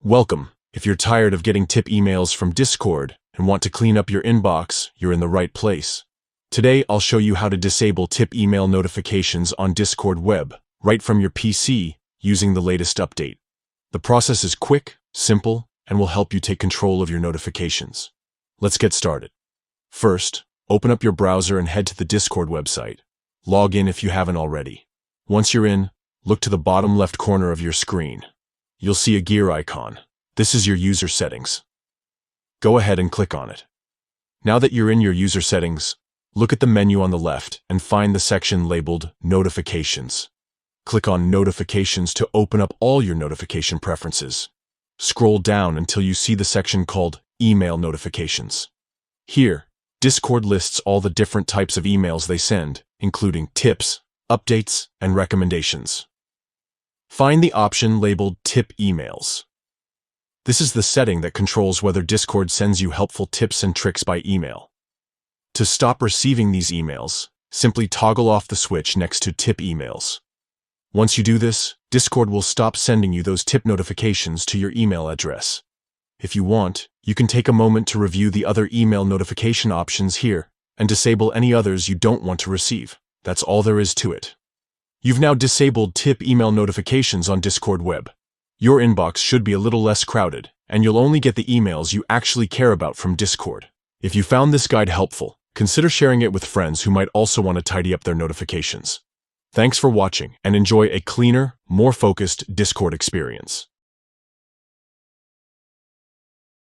Welcome. If you're tired of getting tip emails from Discord and want to clean up your inbox, you're in the right place. Today, I'll show you how to disable tip email notifications on Discord web, right from your PC, using the latest update. The process is quick, simple, and will help you take control of your notifications. Let's get started. First, open up your browser and head to the Discord website. Log in if you haven't already. Once you're in, look to the bottom left corner of your screen. You'll see a gear icon. This is your user settings. Go ahead and click on it. Now that you're in your user settings, look at the menu on the left and find the section labeled Notifications. Click on Notifications to open up all your notification preferences. Scroll down until you see the section called Email Notifications. Here, Discord lists all the different types of emails they send, including tips, updates, and recommendations. Find the option labeled Tip Emails. This is the setting that controls whether Discord sends you helpful tips and tricks by email. To stop receiving these emails, simply toggle off the switch next to Tip Emails. Once you do this, Discord will stop sending you those tip notifications to your email address. If you want, you can take a moment to review the other email notification options here and disable any others you don't want to receive. That's all there is to it. You've now disabled tip email notifications on Discord web. Your inbox should be a little less crowded, and you'll only get the emails you actually care about from Discord. If you found this guide helpful, consider sharing it with friends who might also want to tidy up their notifications. Thanks for watching, and enjoy a cleaner, more focused Discord experience.